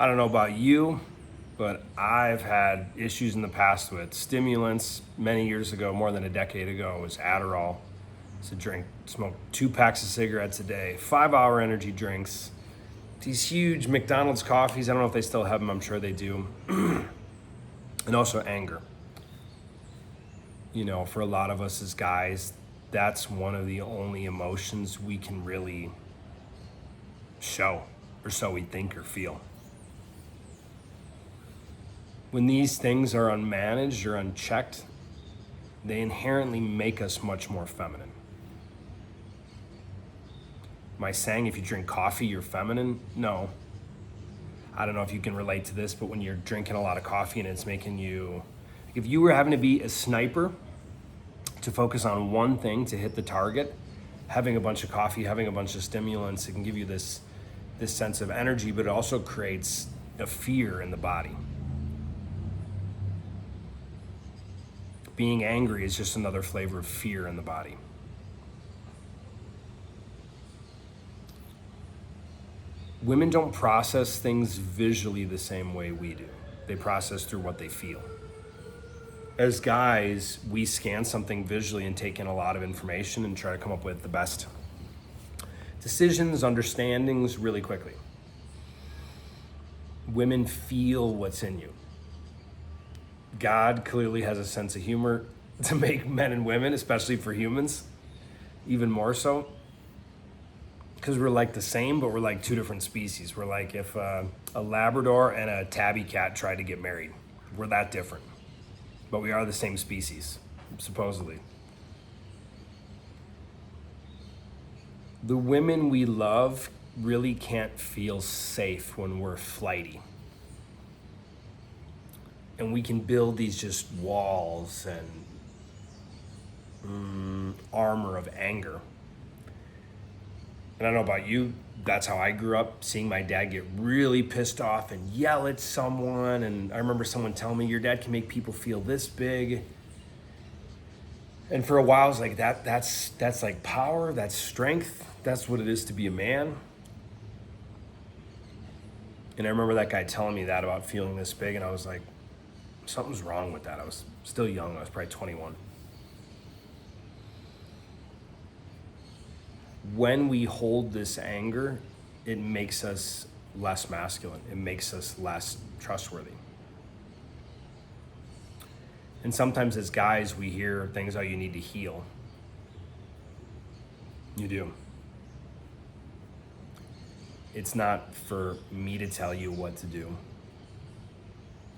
I don't know about you, but I've had issues in the past with stimulants. Many years ago, more than a decade ago, it was Adderall. So smoke 2 packs of cigarettes a day, 5-hour energy drinks, these huge McDonald's coffees. I don't know if they still have them, I'm sure they do. And also anger. You know, for a lot of us as guys, that's one of the only emotions we can really show, or so we think or feel. When these things are unmanaged or unchecked, they inherently make us much more feminine. Am I saying if you drink coffee, you're feminine? No. I don't know if you can relate to this, but when you're drinking a lot of coffee and it's making you, if you were having to be a sniper to focus on one thing to hit the target, having a bunch of coffee, having a bunch of stimulants, it can give you this sense of energy, but it also creates a fear in the body. Being angry is just another flavor of fear in the body. Women don't process things visually the same way we do. They process through what they feel. As guys, we scan something visually and take in a lot of information and try to come up with the best decisions, understandings really quickly. Women feel what's in you. God clearly has a sense of humor to make men and women, especially for humans, even more so. Because we're like the same, but we're like 2 different species. We're like if a Labrador and a tabby cat tried to get married. We're that different. But we are the same species, supposedly. The women we love really can't feel safe when we're flighty. And we can build these just walls and armor of anger. And I don't know about you, that's how I grew up, seeing my dad get really pissed off and yell at someone. And I remember someone telling me, your dad can make people feel this big. And for a while, I was like, that's like power, that's strength. That's what it is to be a man. And I remember that guy telling me that about feeling this big. And I was like, something's wrong with that. I was still young. I was probably 21. When we hold this anger, it makes us less masculine. It makes us less trustworthy. And sometimes as guys, we hear things, oh, you need to heal. You do. It's not for me to tell you what to do.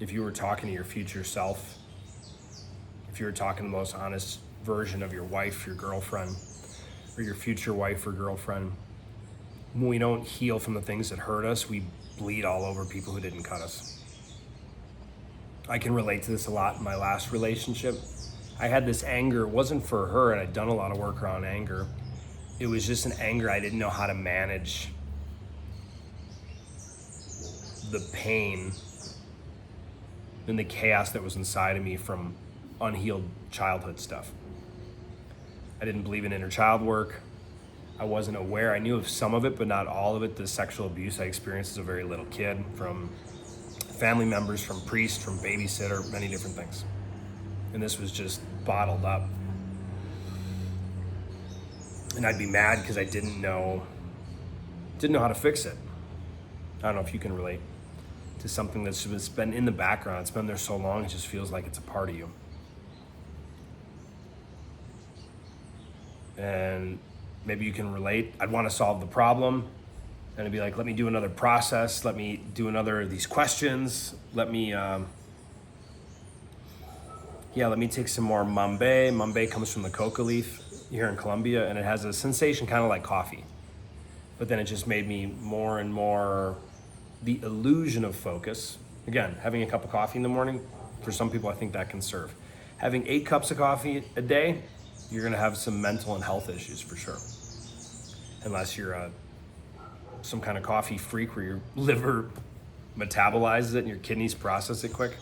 If you were talking to your future self, if you were talking to the most honest version of your wife, your girlfriend, or your future wife or girlfriend, when we don't heal from the things that hurt us, we bleed all over people who didn't cut us. I can relate to this a lot in my last relationship. I had this anger, it wasn't for her, and I'd done a lot of work around anger. It was just an anger I didn't know how to manage the pain and the chaos that was inside of me from unhealed childhood stuff. I didn't believe in inner child work. I wasn't aware. I knew of some of it, but not all of it. The sexual abuse I experienced as a very little kid from family members, from priests, from babysitter, many different things. And this was just bottled up. And I'd be mad because I didn't know how to fix it. I don't know if you can relate to something that's been in the background. It's been there so long, it just feels like it's a part of you. And maybe you can relate. I'd want to solve the problem. And it'd be like, let me do another process. Let me do another of these questions. Let me take some more mambe. Mambe comes from the coca leaf here in Colombia, and it has a sensation kind of like coffee. But then it just made me more and more the illusion of focus. Again, having a cup of coffee in the morning, for some people, I think that can serve. Having 8 cups of coffee a day, you're gonna have some mental and health issues for sure. Unless you're some kind of coffee freak where your liver metabolizes it and your kidneys process it quick.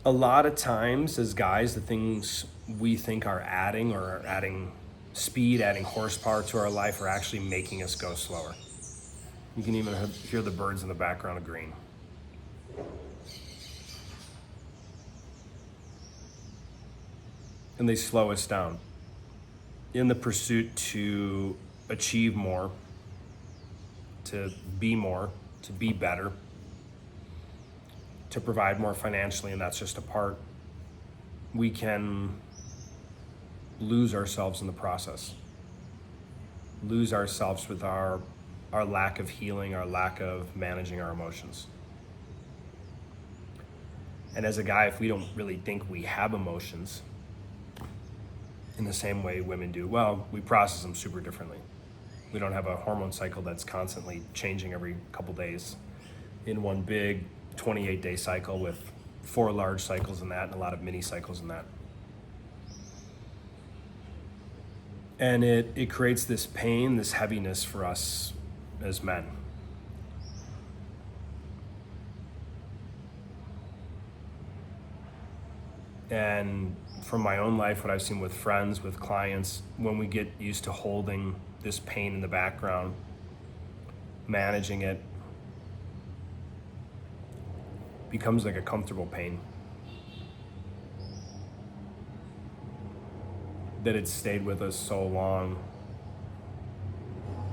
A lot of times as guys, the things we think are adding speed, adding horsepower to our life are actually making us go slower. You can even hear the birds in the background agreeing. And they slow us down in the pursuit to achieve more, to be better, to provide more financially, and that's just a part. We can lose ourselves in the process, lose ourselves with our lack of healing, our lack of managing our emotions. And as a guy, if we don't really think we have emotions in the same way women do, well, we process them super differently. We don't have a hormone cycle that's constantly changing every couple days in one big 28-day cycle with 4 large cycles in that and a lot of mini cycles in that. And it creates this pain, this heaviness for us as men. And from my own life, what I've seen with friends, with clients, when we get used to holding this pain in the background, managing it, becomes like a comfortable pain. That it's stayed with us so long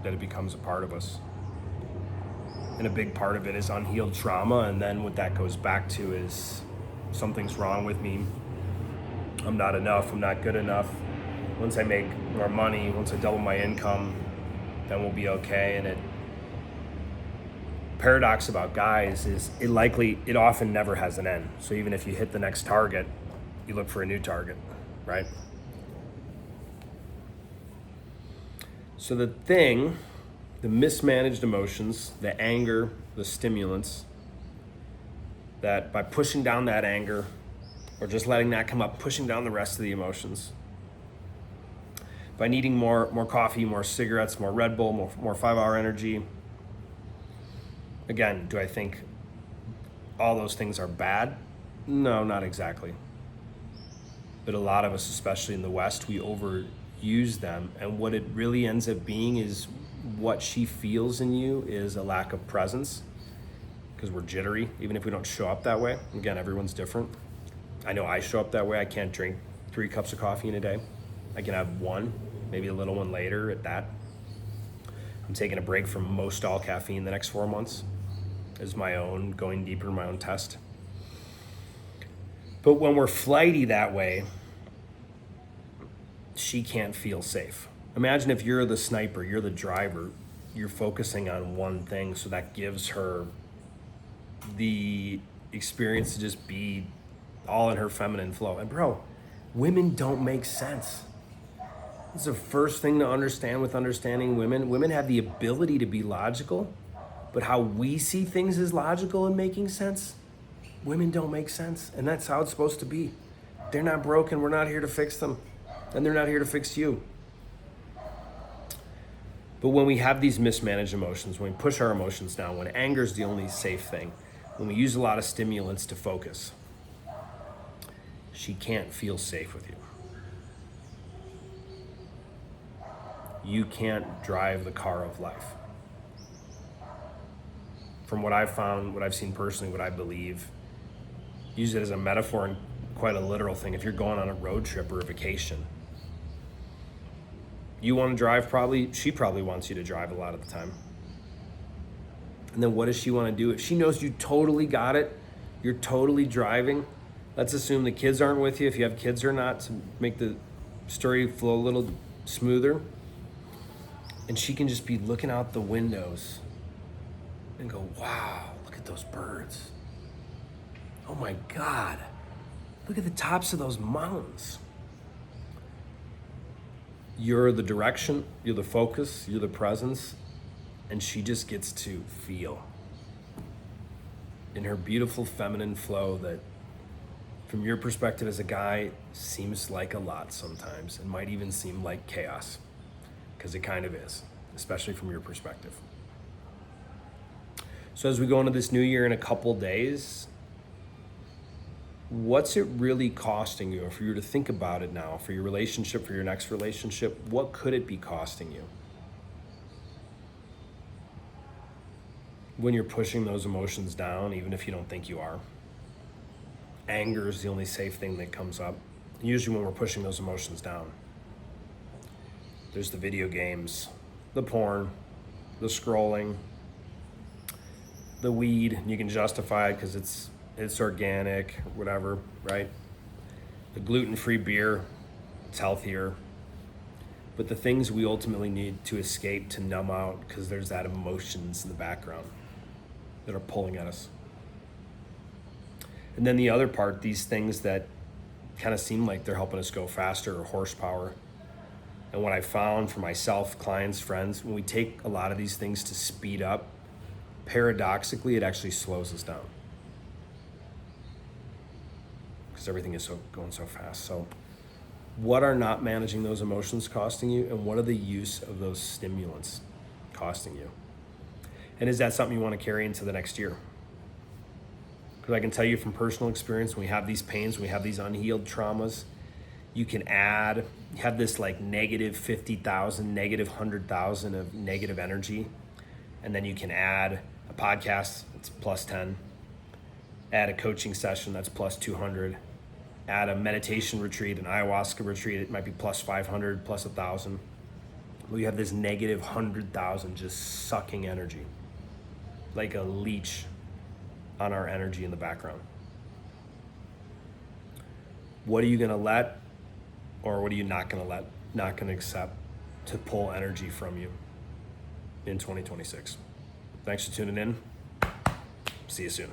that it becomes a part of us. And a big part of it is unhealed trauma, and then what that goes back to is something's wrong with me. I'm not enough, I'm not good enough. Once I make more money, once I double my income, then we'll be okay. And paradox about guys is it often never has an end. So even if you hit the next target, you look for a new target, right? So the mismanaged emotions, the anger, the stimulants, that by pushing down that anger or just letting that come up, pushing down the rest of the emotions, by needing more coffee, more cigarettes, more Red Bull, more 5-hour energy. Again, do I think all those things are bad? No, not exactly. But a lot of us, especially in the West, we overuse them. And what it really ends up being is what she feels in you is a lack of presence, because we're jittery, even if we don't show up that way. Again, everyone's different. I know I show up that way. I can't drink 3 cups of coffee in a day. I can have 1, maybe a little one later at that. I'm taking a break from most all caffeine the next 4 months as my own, going deeper in my own test. But when we're flighty that way, she can't feel safe. Imagine if you're the sniper, you're the driver, you're focusing on one thing, so that gives her the experience to just be all in her feminine flow. And bro, women don't make sense. It's the first thing to understand with understanding women. Women have the ability to be logical, but how we see things as logical and making sense, women don't make sense. And that's how it's supposed to be. They're not broken. We're not here to fix them. And they're not here to fix you. But when we have these mismanaged emotions, when we push our emotions down, when anger is the only safe thing, when we use a lot of stimulants to focus, she can't feel safe with you. You can't drive the car of life. From what I've found, what I've seen personally, what I believe, use it as a metaphor and quite a literal thing. If you're going on a road trip or a vacation, you want to drive, she probably wants you to drive a lot of the time. And then what does she want to do? If she knows you totally got it, you're totally driving, let's assume the kids aren't with you, if you have kids or not, to make the story flow a little smoother. And she can just be looking out the windows and go, wow, look at those birds. Oh my God, look at the tops of those mountains. You're the direction, you're the focus, you're the presence, and she just gets to feel in her beautiful feminine flow that, from your perspective as a guy, seems like a lot sometimes and might even seem like chaos, because it kind of is, especially from your perspective. So as we go into this new year in a couple days, what's it really costing you? If you were to think about it now, for your relationship, for your next relationship, what could it be costing you? when you're pushing those emotions down, even if you don't think you are. Anger is the only safe thing that comes up. Usually when we're pushing those emotions down. There's the video games, the porn, the scrolling, the weed. You can justify it because it's organic, whatever, right? The gluten-free beer, it's healthier. But the things we ultimately need to escape, to numb out, because there's that emotions in the background that are pulling at us. And then the other part, these things that kind of seem like they're helping us go faster, or horsepower. And what I found for myself, clients, friends, when we take a lot of these things to speed up, paradoxically, it actually slows us down. Because everything is going so fast. So what are not managing those emotions costing you, and what are the use of those stimulants costing you? And is that something you want to carry into the next year? Because I can tell you from personal experience, when we have these pains, when we have these unhealed traumas, you can have this like negative 50,000, negative 100,000 of negative energy. And then you can add a podcast, that's plus 10. Add a coaching session, that's plus 200. Add a meditation retreat, an ayahuasca retreat, it might be plus 500, plus 1,000. We have this negative 100,000 just sucking energy, like a leech on our energy in the background. What are you gonna let, or what are you not gonna accept to pull energy from you in 2026? Thanks for tuning in. See you soon.